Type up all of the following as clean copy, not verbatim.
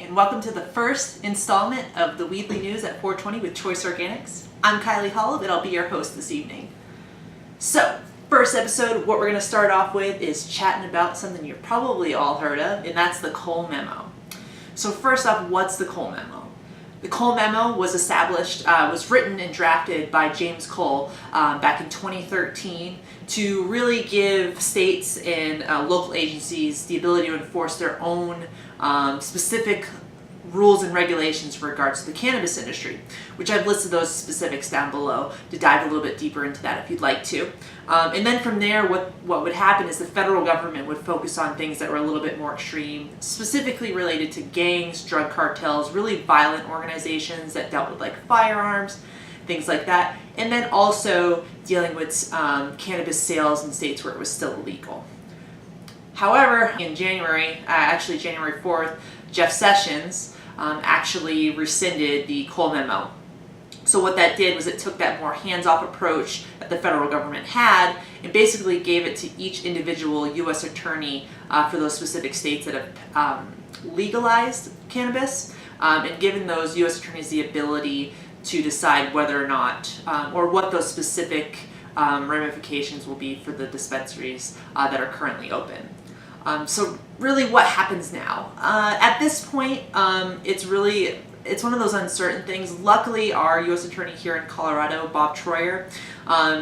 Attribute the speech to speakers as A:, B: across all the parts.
A: and welcome to the first installment of the Weedly News at 420 with Choice Organics. I'm Kylie Holland, and I'll be your host this evening. So, first episode, what we're going to start off with is chatting about something you've probably all heard of, and that's the Cole Memo. So first off, what's the Cole Memo? The Cole Memo was was written and drafted by James Cole back in 2013 to really give states and local agencies the ability to enforce their own specific rules and regulations in regards to the cannabis industry, which I've listed those specifics down below to dive a little bit deeper into that if you'd like to. And then from there, what would happen is the federal government would focus on things that were a little bit more extreme, specifically related to gangs, drug cartels, really violent organizations that dealt with like firearms, things like that, and then also dealing with cannabis sales in states where it was still illegal. However, in January, actually January 4th, Jeff Sessions actually rescinded the Cole Memo. So what that did was it took that more hands-off approach that the federal government had and basically gave it to each individual U.S. attorney for those specific states that have legalized cannabis, and given those U.S. attorneys the ability to decide whether or not, or what those specific ramifications will be for the dispensaries that are currently open. So really what happens now? At this point, it's one of those uncertain things. Luckily, our U.S. Attorney here in Colorado, Bob Troyer,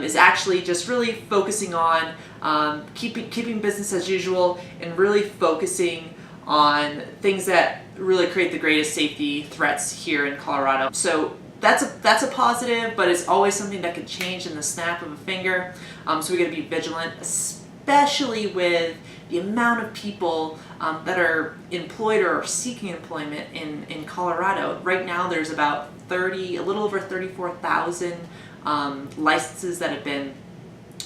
A: is actually just really focusing on keeping business as usual and really focusing on things that really create the greatest safety threats here in Colorado. So that's a positive, but it's always something that could change in the snap of a finger. So we got to be vigilant, especially with the amount of people that are employed or are seeking employment in Colorado. Right now there's about a little over 34,000 licenses that have been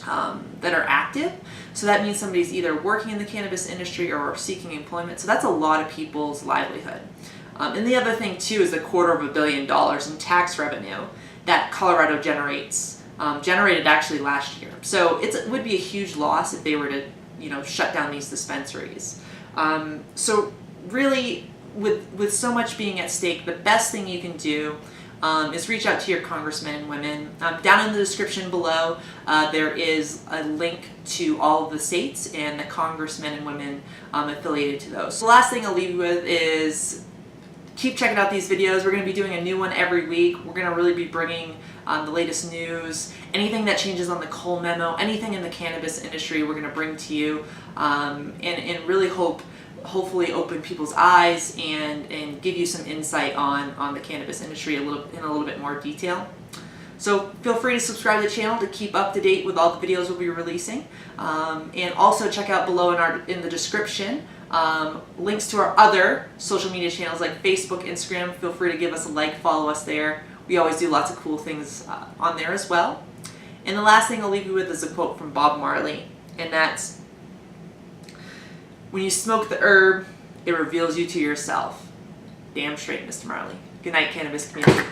A: that are active. So that means somebody's either working in the cannabis industry or seeking employment. So that's a lot of people's livelihood. And the other thing too is the $250 million in tax revenue that Colorado generated actually last year. So it would be a huge loss if they were to shut down these dispensaries. So really, with so much being at stake, the best thing you can do is reach out to your congressmen and women. Down in the description below, there is a link to all of the states and the congressmen and women affiliated to those. So the last thing I'll leave you with is keep checking out these videos. We're going to be doing a new one every week. We're going to really be bringing the latest news, anything that changes on the Cole Memo, anything in the cannabis industry we're going to bring to you, and really hopefully open people's eyes and give you some insight on the cannabis industry in a little bit more detail. So feel free to subscribe to the channel to keep up to date with all the videos we'll be releasing, and also check out below in the description links to our other social media channels like Facebook, Instagram. Feel free to give us a like, follow us there. We always do lots of cool things on there as well. And the last thing I'll leave you with is a quote from Bob Marley, and that's, "When you smoke the herb, it reveals you to yourself." Damn straight, Mr. Marley. Good night, cannabis community.